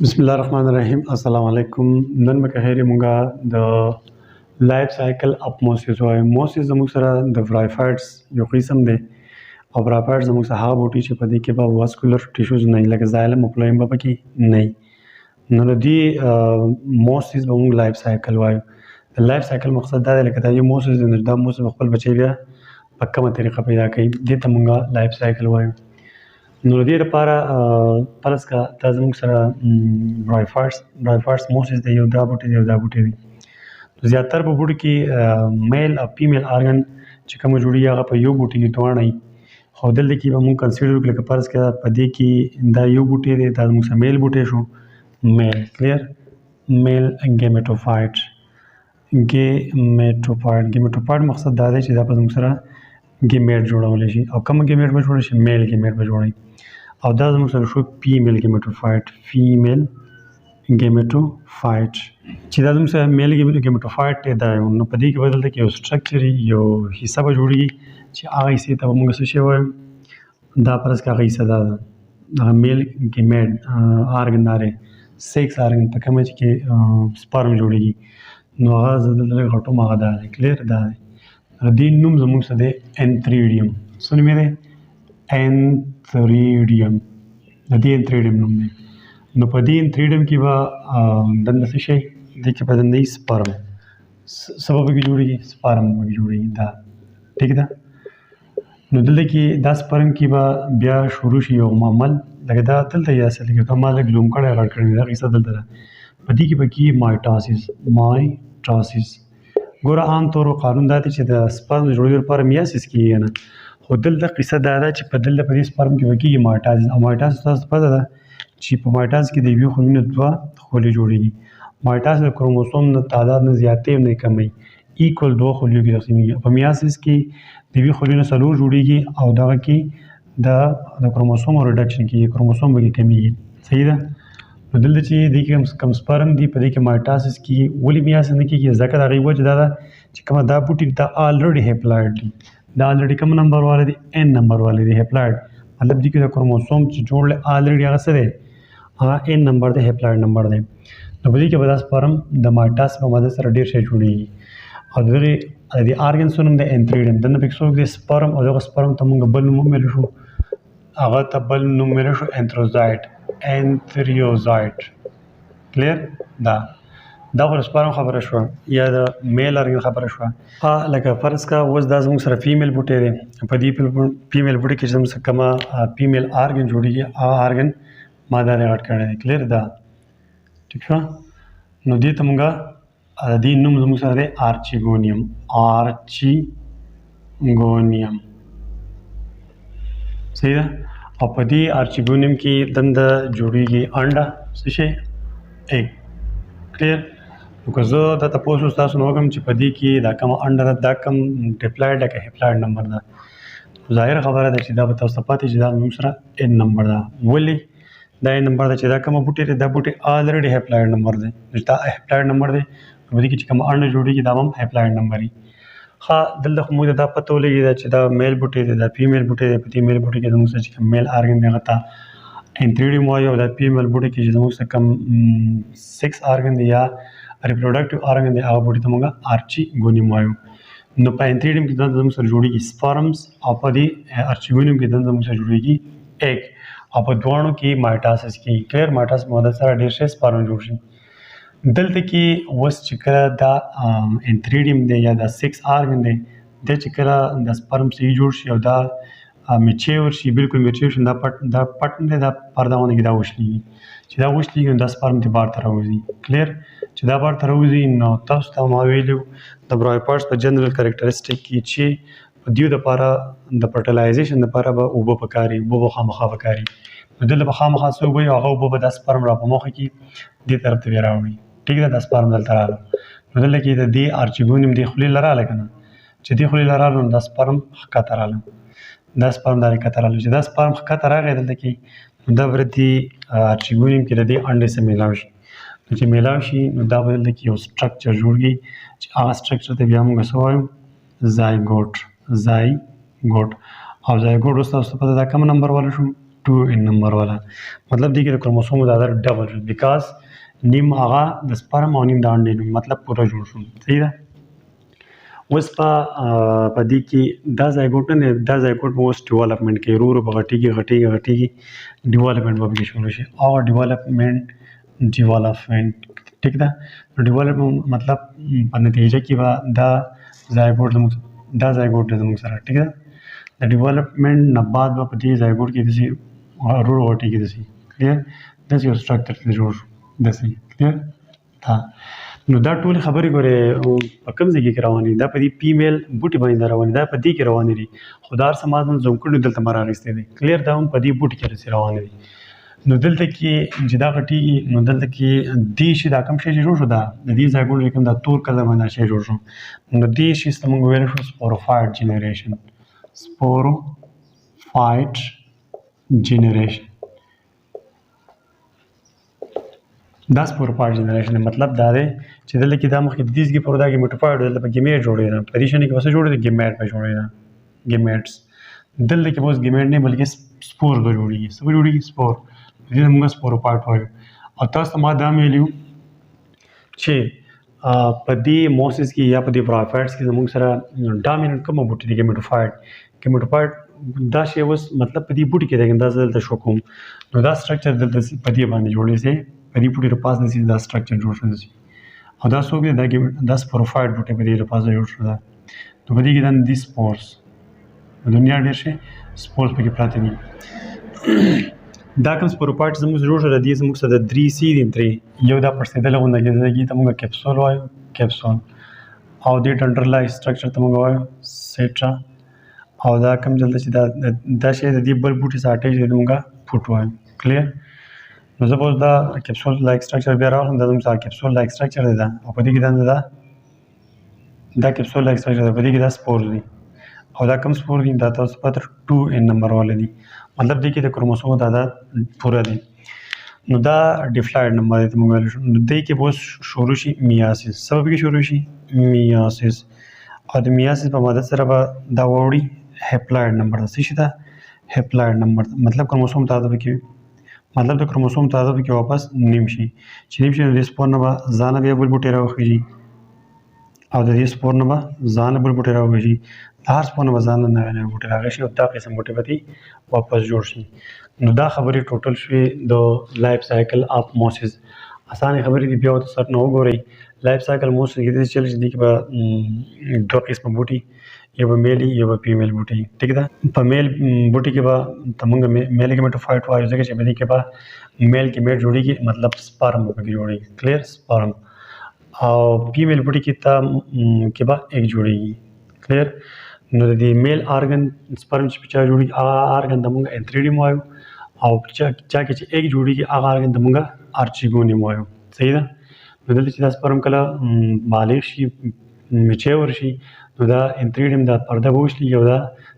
بسم الله الرحمن الرحیم. السلام علیکم. نن به خیر مونږه د لایف سایکل اپ موسیس وایو. موسیس زموږ سره د برایوفایټس یو قسم دی او برایوفایټس زموږ سره هغه بوټي چې په دې کې به واسکولر ټیشوز نه وي لکه زایلم او فلویم به پکې نه وي. نو د دې موسیس به مونږ لایف سایکل وایو. د لایف سایکل مقصد دا دی لکه دا یو موسیس دی نو دا موسیس خپل بچی بیا په کومه طریقه پیدا کوي دې ته مونږ لایف سایکل وایو. نو دې لپاره فرض کا دا زموږ سره برایوفایټس موسیس دی، یو دا بوټی دی یو دا بوټی دی. زیاتر په بوټي کې میل او فیمیل آرګن چې کوم جوړي هغه په یو بوټي کې دواړه وي، خو دلته کې به مونږ کنسیډر وکړو لکه فرض کا په دې کې دا یو بوټی دی، دا زموږ سره میل بوټی شو. میل کلیر میل ګیمیټوفایټ مقصد دا دی چې دا په زموږ سره ګیمیټ جوړولی شي او کوم ګیمیټ به جوړ شي؟ میل ګیمیټ به جوړوي. او دا زموږ سره شو فیمیل ګیمیټوفایټ چې دا زموږ سره میل ګیمیټوفایټ دی. دا نو په دې کې به دلته کې یو سټرکچر یو حصه به جوړېږي چې هغه حصې ته به مونږ څه شی وایو؟ دا فرض که هغه حصه دا ده هغه میل ګیمیټ آرګن دا دی، سیکس آرګن په کومه کې سپرم جوړېږي نو هغه زه دلته لږ غټوم، هغه دا دی کلیر دا دی. دې نوم زموږ سره دی انتھریډیم. څه نوم یې دی؟ انتھریډیم. د دې انتھریډیم نوم دی. نو په دې انتھریډیم کې به دنده څه شی دې کې به دنده سپرم څه به پکې جوړېږي؟ سپرم به پکې جوړېږي. دا ټیک ده. نو دلته کې دا سپرم کې به بیا شروع شي یو عمل لکه دا دلته یې اصل کې ته ما لږ زوم کړی غټ کړی دا قصه دلته ده. په دې کې به کېږي مایټاسیس. ګوره عام طور قانون دا دی چې د سپرم د جوړېدو لپاره میاسیس کېږي نه، خو دلته قصه دا ده چې په دلته په دې سپرم کې به کېږي مایټاسیس. او مایټاسیس تاسو پته ده چې په مایټاسیس کې د یوې خولې نه دوه خولې جوړېږي. مایټاسیس د کروموسوم نه تعداد نه زیاتې نه کموي، ایکول دوه خولیو کې تقسیمېږي. په میاسیس کې د یوې خولې نه څلور جوړېږي او دغه کې د کروموسوم ریډکشن کېږي، کروموسوم به کې کمیږي. صحیح ده. نو دلته چې دې کې کم سپرم دی په دې کې مایټاسیس کېږي. ولې میاسیس نه کېږي؟ ځکه د هغې وجه دا ده چې کومه دا بوټي دا آلریډي هیپلایډ دي، دا آلریډي کوم نمبر والا دی؟ n نمبر والا دی هیپلایډ. مطلب دې کې د کروموسوم چې جوړ آلریډي هغه څه دی؟ هغه n نمبر دی، هیپلایډ نمبر دی. نو په دې کې به دا سپرم د مایټاسیس په مدد سره ډېر شی جوړېږي. او د دې آرګن څه نوم دی؟ انتھریډیم. دننه پکې څوک دی؟ سپرم. او دغه سپرم ته مونږ بل نوم وویلی شو، هغه ته بل نوم ویلی شو انتھریوزایټ. کلیر دا خو د سپرم خبره شوه یا د میل آرګن خبره شوه. لکه فرض کا اوس دا زموږ سره فیمیل بوټی دی. په دې فیمیل بوټي کې چې زموږ سره کومه فیمیل آرګن جوړېږي هغه آرګن ما دا دی غټ کړی دی. کلیر دا ټیک شوه. نو دې ته مونږه د دې نوم زموږ سره دی آرچیګونیم. صحیح ده. او په دې آرچیګونیم کې دنده جوړېږي انډه څه شی؟ ایګ. کلیر. نو که زه دا تپوس تاسو نه وکړم چې په دې کې دا کومه انډه ده دا کوم ډیپلایډ ده که هیپلایډ نمبر ده؟ ظاهره خبره ده چې دا به تاسو ته پاتې چې دا زموږ سره n نمبر ده. ولې دا n نمبر ده؟ چې دا کومه بوټی دی دا بوټی آلریډي هیپلایډ نمبر دی. نو دا هیپلایډ نمبر دی نو په دې کې چې کومه انډه جوړېږي دا هم هیپلایډ نمبر وي. ښه دلته خو موږ ته دا پته ولګېده چې دا میل بوټی دی دا فیمیل بوټی دی. په دې میل بوټي کې زموږ سره چې کوم میل آرګن دی هغه ته انتھریډیم وایو. او دا فیمیل بوټي کې چې زموږ سره کوم سیکس آرګن دی یا ریپروډکټیو آرګن دی هغه بوټي ته موږ آرچیګونیم وایو. نو په انتھریډیم کې دنده زموږ سره جوړېږي سپرمز او په دې آرچیګونیم کې دنده زموږ سره جوړېږي ایګ. او په دواړو کې مایټاسیس کېږي. کلیر. مایټاسیس په مدد سره ډېر شی سپرم جوړ شي. دلته کې اوس چې کله دا انتھریډیم دی یا دا سیکس آرګن دی دا چې کله د سپرم صحیح جوړ شي او دا میچیور شي، بالکل میچیور شي، دا پټ نه دی، دا پرده باندې کې دا وشلېږي. چې دا وشلېږي نو دا سپرم دې بار ته راوځي. کلیر. چې دا بار ته راوځي نو تاسو ته ما ویلي د برایوفایټس په جنرال کریکټرسټیک کې چې په دیو دپاره د فرټیلایزیشن دپاره به اوبه پکار وي، اوبه به خامخا پکار وي. نو دلته به خامخا څه اوبه وي هغه اوبه به دا سپرم را په موخه کې دې طرف ته بیا راوړي. ټیک ده. دا سپرم دلته راغله. نو دلته کې د دې آرچیګونیم دې خولې له راغله که نه، چې دې خولې له راغله نو دا سپرم ښکته راغله. دا سپرم دا ښکته راغله. چې دا سپرم ښکته راغی دلته کې نو دا به دې آرچیګونیم کې د دې انډې سره میلاو شي. نو چې میلاو شي نو دا به دلته کې یو سټرکچر جوړېږي چې هغه سټرکچر ته بیا موږ څه وایو؟ زایګوټ. او زایګوټ اوس تاسو ته پته ده کوم نمبر والا شو؟ 2 نمبر والا مطلب دی کې د کروموسوم د عدد ډبل شو بیکاز نیم هغه د سپرم او نیم د انډې مطلب پوره جوړ شو صحیح ده اوس په دې کې دا زایګوټ نه دا زایګوټ به اوس ډیولپمنټ کوي ورو ورو به غټېږي ډیولپمنټ به پکې شروع شي او ډیولپمنټ ټیک ده نو ډیولپمنټ مطلب په نتیجه کې به دا زایګوټ زموږ سره ټیک ده د ډیولپمنټ نه بعد به په دې زایګوټ کې داسې ورو ورو غټېږي داسې کلیر داسې یو سټرکچر جوړ شو داسې کلیر نو دا ټول خبرې ګورې په کوم ځای کې روانې دا په دې فیمیل بوټي باندې روانې دا په دې کې روانې دي خو دا هر څه ما زمکړو دلته ما راغېستې دي کلیر دا هم په دې بوټي کې رسې روانې دي نو دلته کې چې دا غټېږي نو دلته کې دې شي دا کوم شی چې جوړ شو دا د دې ځایګوټ چې کوم دا تور کلر باندې شی جوړ شو نو دې شي ته موږ ویلی شو سپوروفایټ جنریشن دا سپوروفایټ جنریشن مطلب دا دی چې دلته کې دا مخکې دیزګي پر دا ګیمیټوفایټ دلته په ګیمیټ جوړېده په دې شي کې څه جوړېده ګیمیټ به جوړېده ګیمیټس دلته کې اوس ګیمیټ نه بلکې سپور به جوړېږي څه به جوړېږي سپور دې موږ سپوروفایټ وایو او تاسو ته ما دا ویلي چې په دې موسس کې یا په دې برایوفایټس کې زموږ سره ډامیننټ کومه بوټي دي ګیمیټوفایټ دا شی اوس مطلب په دې بوټي کې دی دا زه دلته شو کوم نو دا سټرکچر دلته په دې باندې جوړېږي په دې بوټي لپاره داسې دا سټرکچر جوړ شو داسې او دا څوک دی دا سپوروفایټ بوټي په دې لپاره جوړ شو دا نو په دې کې دا دي سپورس په دنیا ډېر شي سپورس پکې پراته دي دا کوم سپوروفایټ زموږ جوړ شو د دې زموږ سره د 3 سی دي 3 یو دا پړسېدلی غونډه کېږي ته موږ کیپسول وایو کیپسول او دې ډنډرلایز سټرکچر ته موږ وایو سیټرا او دا کوم دلته چې دا شی د دې بل بوټي سره اټیچ دی موږ فوټ وایو کلیر نو زه به اوس دا کیپسول لایک سټرکچر بیا راوړم دا زموږ سره کیپسول لایک سټرکچر دی دا او په دې کې دا کیپسول لایک سټرکچر دی په دې کې دا سپور دی او دا کوم سپور دي دا تاسو پته 2 نمبر والا دي مطلب دې کې د کروموسوم تعداد پوره دی نو دا ډیفلاید نمبر دی موږ ویل شو نو دې کې به شروع شي میاسیس سبب کې شروع شي میاسیس او د میاسیس په مدد سره به دا وړي هپلاید نمبر څه شي دا هپلاید نمبر مطلب کروموسوم تعداد کې مطلب د کروموسوم تعداد کې واپس نیم شي چې نیم شي نو د سپور نه به ځان بیا بل بوټی راوخیږي او د دې سپور نه به ځان بل بوټی راوخیږي د هر سپور نه به ځان نه بوټی راغی شي او دا قسم بوټی به واپس جوړ شي نو دا خبرې ټوټل شوې د لایف سایکل اف موسس اسانه خبرې دي بیا ورته سر نه وګورئ لایف سایکل موسس کې داسې چل چې دي کې به دوه قسمه بوټي یو به میل یو به فیمیل بوټي ټیک ده په میل بوټي کې به موږ میل ګیمیټوفایټ وایو ځکه چې په دې کې به میل ګیمیټ جوړېږي مطلب سپرم به پکې جوړېږي کلیر سپرم او فیمیل بوټي کې به ایګ جوړېږي کلیر نو د دې میل آرګن سپرم چې په چا جوړېږي هغه آرګن د موږ انتریډیم وایو او چا کې چې ایګ جوړېږي هغه آرګن د موږ آرچیګونیم وایو صحیح ده نو دلته چې دا سپرم کله بالغ شي میچور شي نو دا انتریډیم دا پرده به وشلي او دا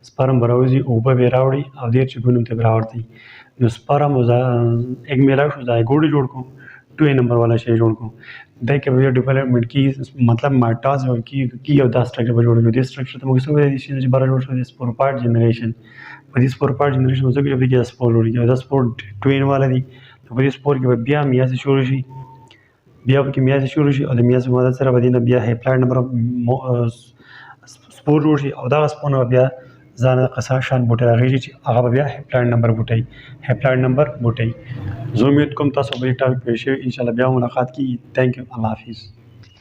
سپرم به راوځي اوبه به یې راوړي او د آرچیګونیم ته به راوړي نو سپرم ایګ میلاو شو زایګوټ جوړ کړو 2 نمبر والا شی جوړ کړو دا کې به ډیولپمنټ کې مطلب مایټاز کې یو دا سټرکچر به جوړ کړو د سټرکچر ته موږ څنګه د شي چې بار جوړ شو د سپوروفایټ جنریشن په دې سپوروفایټ جنریشن څه کې د سپور جوړیږي دا سپور 2 والا دي په دې سپور کې بیا میاسیس شروع شي بیا په کې میاسیس شروع شي او د میاسیس مدد سره به نه بیا هپلاید نمبر سپور جوړ شي او دا سپور بیا ځان قصاشان بوټي راغلی چې هغه بیا هپلاید نمبر بوټي زه امید کوم تاسو به ټاپک پېښ شي ان شاء الله بیا ملاقات کیږي ثانک یو الله حافظ